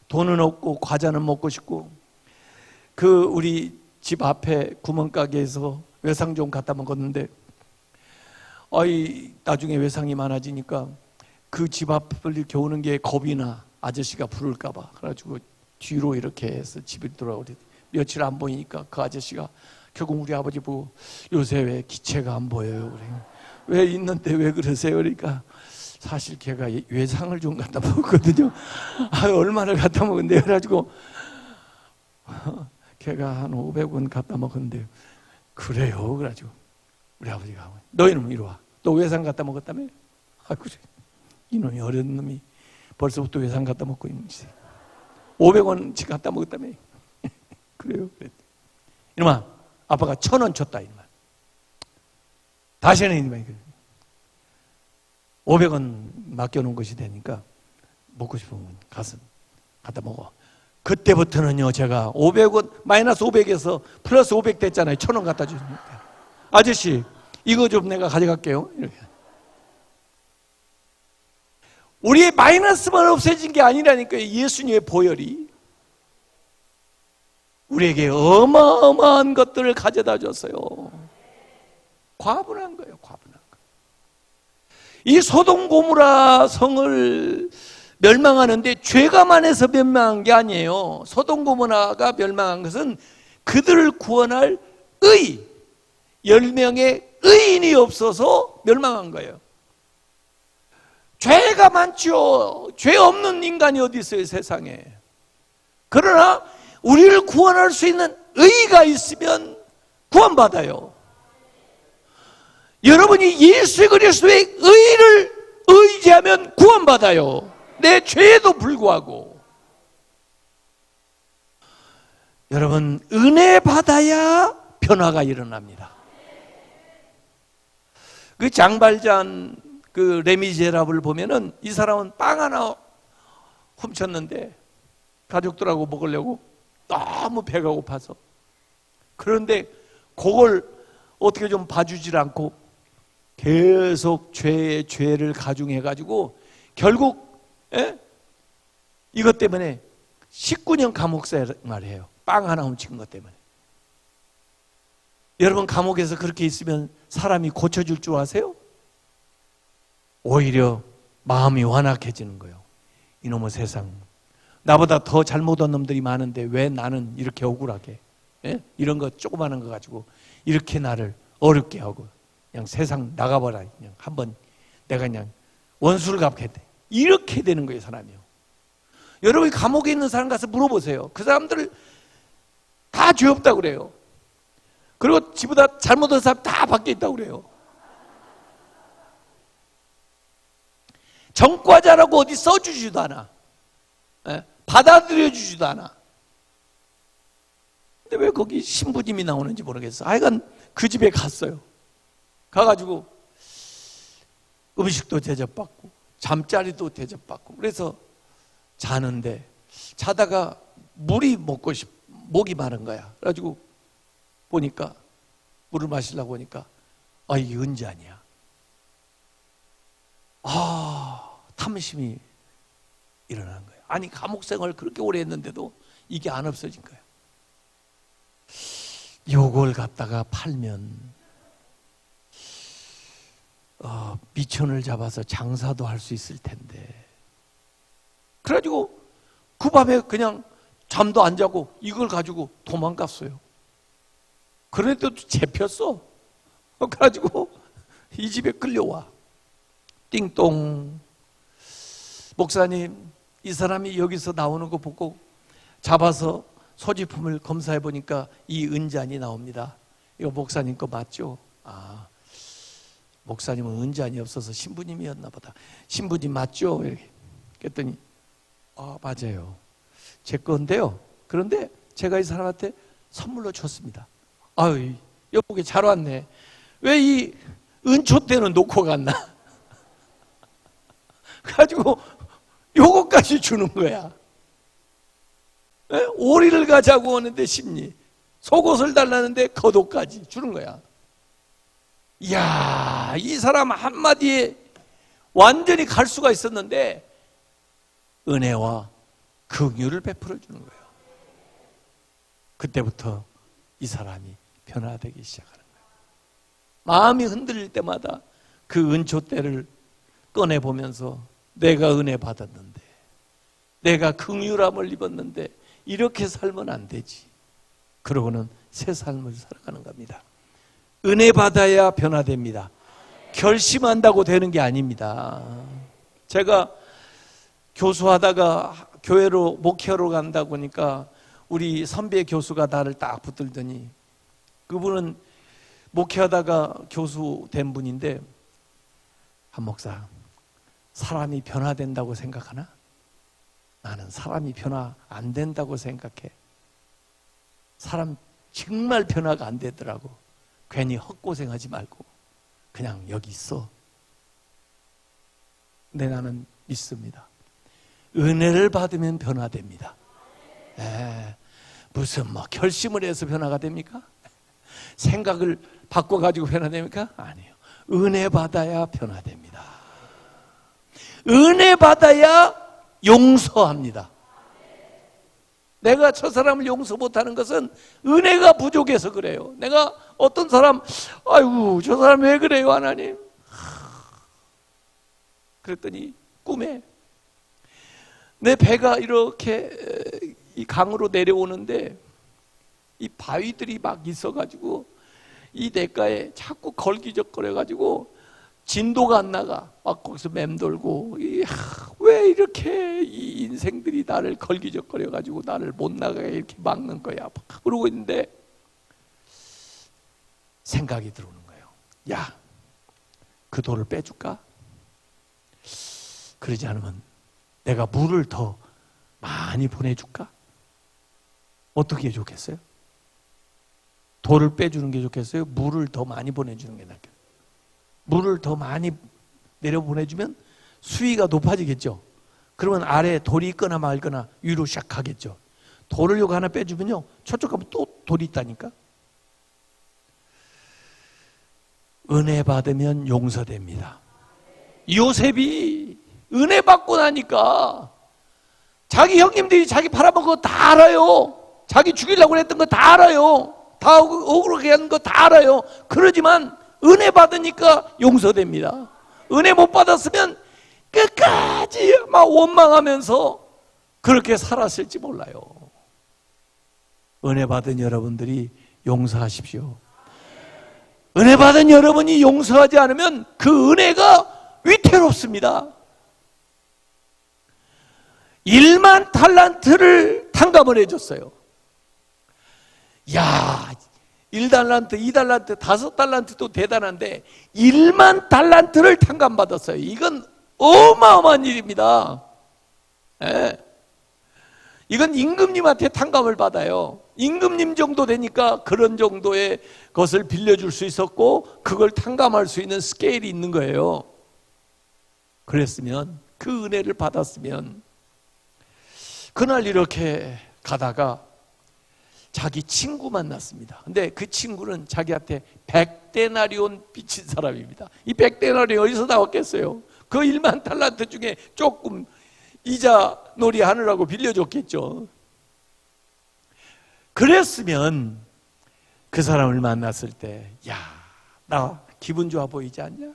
돈은 없고 과자는 먹고 싶고 그 우리 집 앞에 구멍가게에서 외상 좀 갖다 먹었는데 나중에 외상이 많아지니까 그 집 앞을 이렇게 오는 게 겁이 나. 아저씨가 부를까 봐. 그래가지고 뒤로 이렇게 해서 집에 돌아오더니 며칠 안 보이니까 그 아저씨가 결국 우리 아버지 보고 요새 왜 기체가 안 보여요? 그래. 왜 있는데 왜 그러세요? 그러니까 사실 걔가 외상을 좀 갖다 먹었거든요. 얼마를 갖다 먹었는데 그래가지고 걔가 한 500원 갖다 먹었는데 그래요? 그래가지고 우리 아버지가 너 이놈 이리 와. 너 외상 갖다 먹었다며? 그래. 이놈이 어린 놈이 벌써부터 외상 갖다 먹고 있는 짓이 500원씩 갖다 먹었다며? 그래요? 그랬대. 이놈아 아빠가 1,000원 줬다 이놈아. 다시는 이놈아 500원 맡겨놓은 것이 되니까 먹고 싶으면 가서 갖다 먹어. 그때부터는요, 제가 500원, 마이너스 500에서 플러스 500 됐잖아요. 1,000원 갖다 주니까. 아저씨, 이거 좀 내가 가져갈게요. 이렇게. 우리의 마이너스만 없어진 게 아니라니까요. 예수님의 보혈이 우리에게 어마어마한 것들을 가져다 줬어요. 과분한 거예요. 과분한 거. 이 소돔 고모라 성을 멸망하는데 죄가 많아서 멸망한 게 아니에요. 소돔 고모라가 멸망한 것은 그들을 구원할 10명의 의인이 없어서 멸망한 거예요. 죄가 많죠. 죄 없는 인간이 어디 있어요, 세상에. 그러나 우리를 구원할 수 있는 의가 있으면 구원받아요. 여러분이 예수 그리스도의 의를 의지하면 구원받아요. 내 죄에도 불구하고. 여러분, 은혜 받아야 변화가 일어납니다. 그 장발잔 그 레미제라블을 보면은 이 사람은 빵 하나 훔쳤는데 가족들하고 먹으려고 너무 배가 고파서, 그런데 그걸 어떻게 좀 봐주질 않고 계속 죄에 죄를 가중해가지고 결국 이것 때문에 19년 감옥 생활해요. 빵 하나 훔친 것 때문에. 여러분, 감옥에서 그렇게 있으면 사람이 고쳐질 줄 아세요? 오히려 마음이 완악해지는 거예요. 이놈의 세상, 나보다 더 잘못한 놈들이 많은데 왜 나는 이렇게 억울하게, 이런 거 조그마한 거 가지고 이렇게 나를 어렵게 하고, 그냥 세상 나가봐라, 그냥 한번 내가 그냥 원수를 갚게 돼, 이렇게 되는 거예요, 사람이요. 여러분이 감옥에 있는 사람 가서 물어보세요. 그 사람들 다 죄 없다고 그래요. 그리고 지보다 잘못한 사람 다 밖에 있다고 그래요. 전과자라고 어디 써주지도 않아. 받아들여 주지도 않아. 근데 왜 거기 신부님이 나오는지 모르겠어. 하여간 그 집에 갔어요. 가가지고 음식도 대접받고 잠자리도 대접받고, 그래서 자는데 자다가 물이 목이 마른 거야. 그래가지고 보니까 물을 마시려고 보니까 이게 은잔이야. 탐심이 일어난 거예요. 아니, 감옥 생활을 그렇게 오래 했는데도 이게 안 없어진 거예요. 요걸 갖다가 팔면 미천을 잡아서 장사도 할 수 있을 텐데. 그래가지고 그 밤에 그냥 잠도 안 자고 이걸 가지고 도망갔어요. 그래도 잡혔어. 그래가지고 이 집에 끌려와. 띵동. 목사님, 이 사람이 여기서 나오는 거 보고 잡아서 소지품을 검사해 보니까 이 은잔이 나옵니다. 이거 목사님 거 맞죠? 목사님은 은잔이 없어서 신부님이었나 보다. 신부님 맞죠? 이렇게. 그랬더니 맞아요, 제 건데요. 그런데 제가 이 사람한테 선물로 줬습니다. 여보게 잘 왔네. 왜 이 은촛대는 놓고 갔나? 그래가지고 요거까지 주는 거야. 오리를 가자고 하는데 심리, 속옷을 달라는데 겉옷까지 주는 거야. 이야, 이 사람 한마디에 완전히 갈 수가 있었는데 은혜와 긍휼을 베풀어 주는 거예요. 그때부터 이 사람이 변화되기 시작하는 거예요. 마음이 흔들릴 때마다 그 은촛대를 꺼내보면서 내가 은혜 받았는데, 내가 긍휼함을 입었는데 이렇게 살면 안 되지. 그러고는 새 삶을 살아가는 겁니다. 은혜 받아야 변화됩니다. 결심한다고 되는 게 아닙니다. 제가 교수하다가 교회로 목회로 간다고 하니까 우리 선배 교수가 나를 딱 붙들더니, 그분은 목회하다가 교수 된 분인데, 한 목사, 사람이 변화된다고 생각하나? 나는 사람이 변화 안 된다고 생각해. 사람 정말 변화가 안 되더라고. 괜히 헛고생하지 말고 그냥 여기 있어. 근데 나는 믿습니다. 은혜를 받으면 변화됩니다. 무슨 뭐 결심을 해서 변화가 됩니까? 생각을 바꿔가지고 변화됩니까? 아니에요. 은혜 받아야 변화됩니다. 은혜 받아야 용서합니다. 내가 저 사람을 용서 못하는 것은 은혜가 부족해서 그래요. 내가 어떤 사람, 아이고 저 사람 왜 그래요 하나님? 그랬더니 꿈에 내 배가 이렇게 이 강으로 내려오는데 이 바위들이 막 있어가지고 이 냇가에 자꾸 걸기적거려가지고 진도가 안 나가. 막 거기서 맴돌고 왜 이렇게 이 인생들이 나를 걸기적거려가지고 나를 못 나가게 이렇게 막는 거야. 그러고 있는데 생각이 들어오는 거예요. 야, 그 돌을 빼줄까? 그러지 않으면 내가 물을 더 많이 보내줄까? 어떻게 좋겠어요? 돌을 빼주는 게 좋겠어요? 물을 더 많이 보내주는 게 낫겠어요? 물을 더 많이 내려보내주면 수위가 높아지겠죠. 그러면 아래에 돌이 있거나 말거나 위로 시작하겠죠. 돌을 요거 하나 빼주면요, 저쪽 가면 또 돌이 있다니까. 은혜 받으면 용서됩니다. 요셉이 은혜 받고 나니까 자기 형님들이 자기 팔아먹은 거 다 알아요. 자기 죽이려고 했던 거 다 알아요. 다 억울하게 하는 거 다 알아요. 그러지만 은혜 받으니까 용서됩니다. 은혜 못 받았으면 끝까지 막 원망하면서 그렇게 살았을지 몰라요. 은혜 받은 여러분들이 용서하십시오. 은혜 받은 여러분이 용서하지 않으면 그 은혜가 위태롭습니다. 1만 달란트를 탕감을 해줬어요. 야, 1달란트, 2달란트, 5달란트도 대단한데 1만 달란트를 탕감받았어요. 이건 어마어마한 일입니다. 예. 이건 임금님한테 탕감을 받아요. 임금님 정도 되니까 그런 정도의 것을 빌려줄 수 있었고 그걸 탕감할 수 있는 스케일이 있는 거예요. 그랬으면, 그 은혜를 받았으면, 그날 이렇게 가다가 자기 친구 만났습니다. 근데 그 친구는 자기한테 100데나리온 빚진 사람입니다. 이 100데나리온 어디서 나왔겠어요? 그 1만 달란트 중에 조금 이자 놀이 하느라고 빌려줬겠죠. 그랬으면 그 사람을 만났을 때, 야, 나 기분 좋아 보이지 않냐?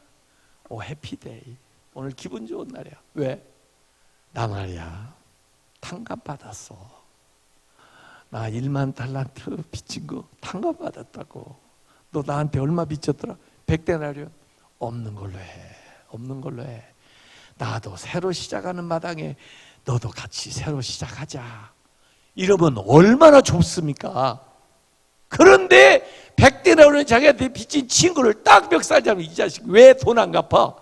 오, 해피데이. 오늘 기분 좋은 날이야. 왜? 나 말이야, 탕감 받았어. 나 1만 달란트 빚진 거 탕감 받았다고. 너 나한테 얼마 빚졌더라? 100데나리온. 없는 걸로 해. 없는 걸로 해. 나도 새로 시작하는 마당에 너도 같이 새로 시작하자. 이러면 얼마나 좋습니까? 그런데 100데나리온 자기한테 빚진 친구를 딱 멱살잡으면, 이 자식 왜 돈 안 갚아?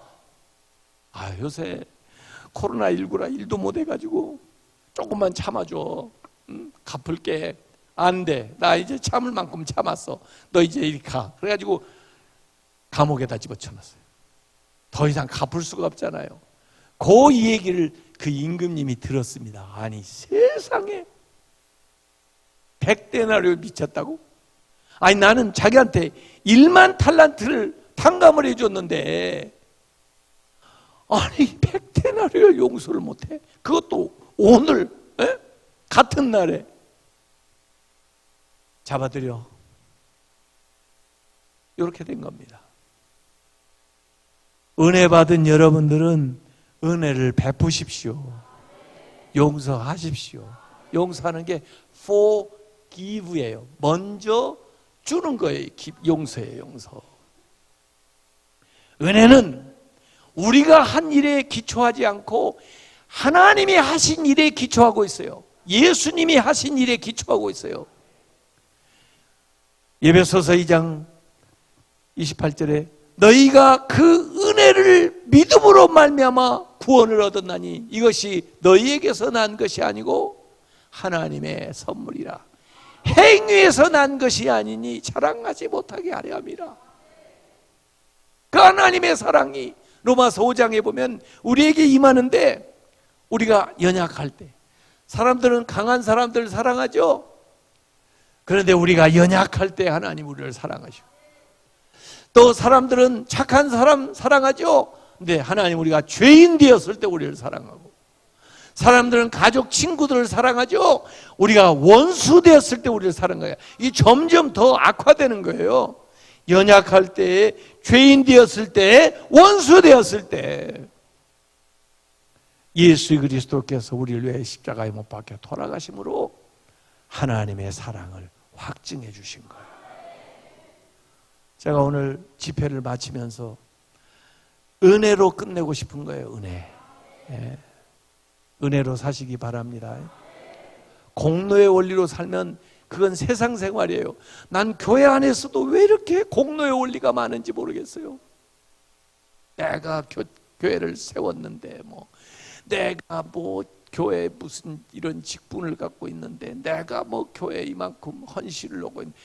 아, 요새 코로나19라 일도 못 해가지고 조금만 참아줘. 갚을게. 안 돼. 나 이제 참을 만큼 참았어. 너 이제 이리 가. 그래가지고 감옥에다 집어쳐놨어요. 더 이상 갚을 수가 없잖아요. 그 얘기를 그 임금님이 들었습니다. 아니, 세상에 100데나리온 미쳤다고? 아니, 나는 자기한테 1만 달란트를 탕감을 해줬는데, 아니 100데나리온 용서를 못해? 그것도 오늘, 에? 같은 날에. 잡아들여. 이렇게 된 겁니다. 은혜 받은 여러분들은 은혜를 베푸십시오. 용서하십시오. 용서하는 게 forgive예요. 먼저 주는 거예요. 용서예요. 용서. 은혜는 우리가 한 일에 기초하지 않고 하나님이 하신 일에 기초하고 있어요. 예수님이 하신 일에 기초하고 있어요. 에베소서 2장 28절에 너희가 그 은혜를 믿음으로 말미암아 구원을 얻었나니 이것이 너희에게서 난 것이 아니고 하나님의 선물이라. 행위에서 난 것이 아니니 자랑하지 못하게 하려 함이라. 그 하나님의 사랑이 로마서 5장에 보면 우리에게 임하는데, 우리가 연약할 때, 사람들은 강한 사람들을 사랑하죠. 그런데 우리가 연약할 때 하나님 우리를 사랑하시고, 또 사람들은 착한 사람 사랑하죠. 근데 하나님 우리가 죄인 되었을 때 우리를 사랑하고, 사람들은 가족 친구들을 사랑하죠. 우리가 원수 되었을 때 우리를 사랑해요. 이 점점 더 악화되는 거예요. 연약할 때, 죄인 되었을 때, 원수 되었을 때 예수 그리스도께서 우리를 위해 십자가에 못 박혀 돌아가심으로 하나님의 사랑을 확증해 주신 거예요. 제가 오늘 집회를 마치면서 은혜로 끝내고 싶은 거예요. 은혜. 예. 은혜로 사시기 바랍니다. 공로의 원리로 살면 그건 세상 생활이에요. 난 교회 안에서도 왜 이렇게 공로의 원리가 많은지 모르겠어요. 내가 교회를 세웠는데, 내가 교회에 무슨 이런 직분을 갖고 있는데, 내가 교회에 이만큼 헌신을 하고 있는데,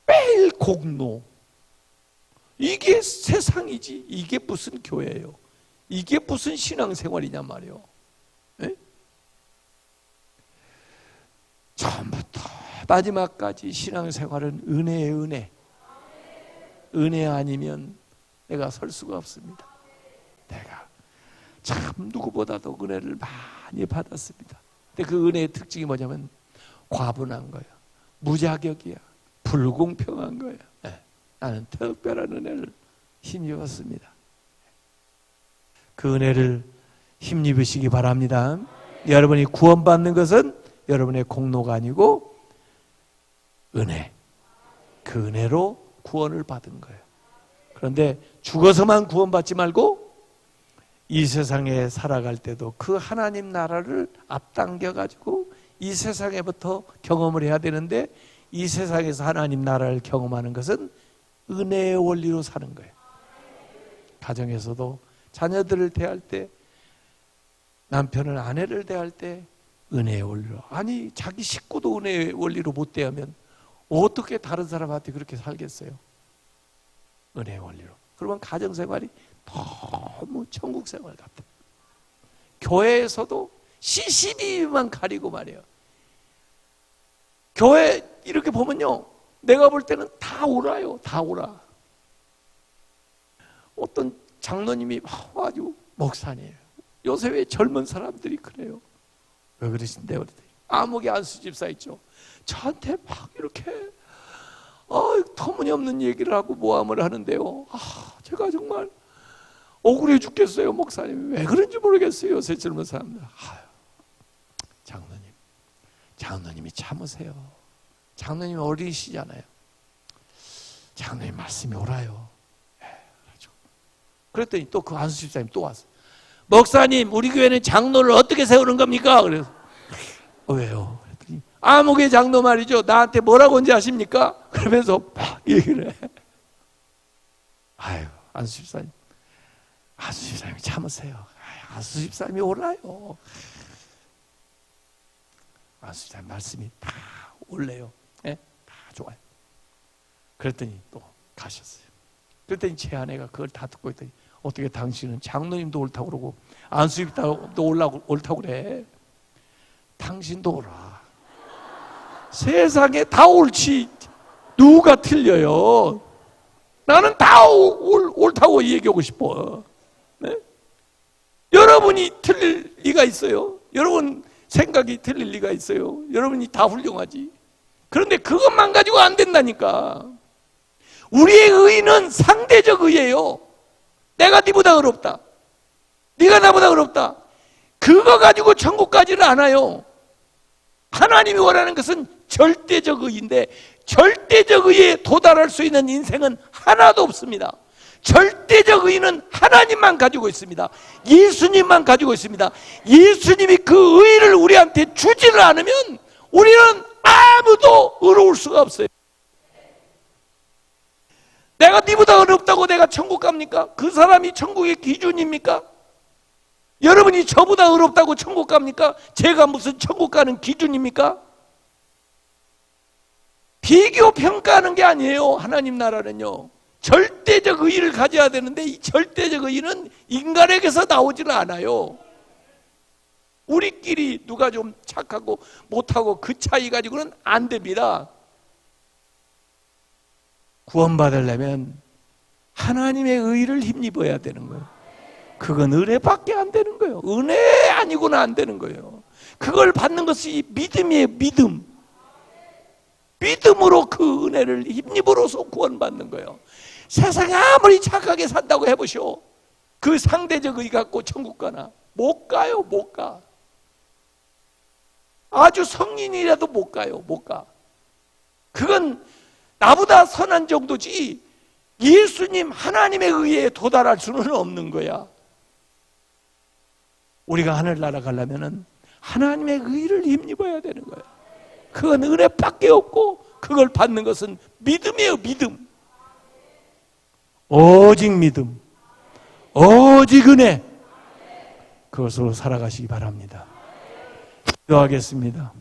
매일 공로. 이게 세상이지. 이게 무슨 교회예요? 이게 무슨 신앙생활이냐 말이에요. 에? 처음부터 마지막까지 신앙생활은 은혜의 은혜. 은혜 아니면 내가 설 수가 없습니다. 내가 참 누구보다도 은혜를 많이 받았습니다. 근데 그 은혜의 특징이 뭐냐면 과분한 거예요. 무자격이야. 불공평한 거예요. 네. 나는 특별한 은혜를 힘입었습니다. 그 은혜를 힘입으시기 바랍니다. 여러분이 구원받는 것은 여러분의 공로가 아니고 은혜. 그 은혜로 구원을 받은 거예요. 그런데 죽어서만 구원받지 말고 이 세상에 살아갈 때도 그 하나님 나라를 앞당겨 가지고 이 세상에부터 경험을 해야 되는데, 이 세상에서 하나님 나라를 경험하는 것은 은혜의 원리로 사는 거예요. 가정에서도 자녀들을 대할 때, 남편을 아내를 대할 때 은혜의 원리로. 아니 자기 식구도 은혜의 원리로 못 대하면 어떻게 다른 사람한테 그렇게 살겠어요? 은혜의 원리로. 그러면 가정생활이 너무 천국생활 같아요. 교회에서도 CCTV만 가리고 말이에요. 교회 이렇게 보면요, 내가 볼 때는 다 오라요. 다 오라. 어떤 장로님이 아주 목사님, 요새 왜 젊은 사람들이 그래요? 왜 그러신데요? 아무개 안수 집사 있죠. 저한테 막 이렇게 터무니없는 얘기를 하고 모함을 하는데요. 제가 정말 억울해 죽겠어요. 목사님 왜 그런지 모르겠어요. 요새 젊은 사람들. 장로님이 참으세요. 장로님 어리시잖아요. 장로님 말씀이 옳아요. 그랬더니 또 그 안수 집사님 또 왔어요. 목사님, 우리 교회는 장로를 어떻게 세우는 겁니까? 그래서 왜요? 그랬더니 아무개 장로 말이죠. 나한테 뭐라고 한지 아십니까? 그러면서 막 얘기를 해. 안수 집사님이 참으세요. 안수 집사님이 옳아요. 안수 집사님 말씀이 다 옳래요. 네? 다 좋아요. 그랬더니 또 가셨어요. 그랬더니 제 아내가 그걸 다 듣고 있더니, 어떻게 당신은 장로님도 옳다고 그러고 안수집사도 옳다고 그래? 당신도 옳아. 세상에 다 옳지 누가 틀려요? 나는 다 옳다고 얘기하고 싶어. 네? 여러분이 틀릴 리가 있어요? 여러분 생각이 틀릴 리가 있어요? 여러분이 다 훌륭하지. 그런데 그것만 가지고 안 된다니까. 우리의 의는 상대적 의예요. 내가 네보다 어렵다, 네가 나보다 어렵다, 그거 가지고 천국 가지를 않아요. 하나님이 원하는 것은 절대적 의인데, 절대적 의에 도달할 수 있는 인생은 하나도 없습니다. 절대적 의는 하나님만 가지고 있습니다. 예수님만 가지고 있습니다. 예수님이 그 의를 우리한테 주지를 않으면 우리는 아무도 의로울 수가 없어요. 내가 네보다 어렵다고 내가 천국 갑니까? 그 사람이 천국의 기준입니까? 여러분이 저보다 어렵다고 천국 갑니까? 제가 무슨 천국 가는 기준입니까? 비교 평가하는 게 아니에요. 하나님 나라는요, 절대적 의의를 가져야 되는데, 이 절대적 의의는 인간에게서 나오지는 않아요. 우리끼리 누가 좀 착하고 못하고 그 차이 가지고는 안 됩니다. 구원받으려면 하나님의 의를 힘입어야 되는 거예요. 그건 은혜밖에 안 되는 거예요. 은혜 아니고는 안 되는 거예요. 그걸 받는 것이 믿음이에요. 믿음으로 그 은혜를 힘입으로써 구원받는 거예요. 세상에 아무리 착하게 산다고 해보시오. 그 상대적 의 갖고 천국 가나? 못 가요. 못 가. 아주 성인이라도 못 가요. 못 가. 그건 나보다 선한 정도지 예수님 하나님의 의에 도달할 수는 없는 거야. 우리가 하늘나라 가려면 하나님의 의를 힘입어야 되는 거예요. 그건 은혜밖에 없고 그걸 받는 것은 믿음이에요. 믿음. 오직 믿음, 오직 은혜, 그것으로 살아가시기 바랍니다. 기도하겠습니다.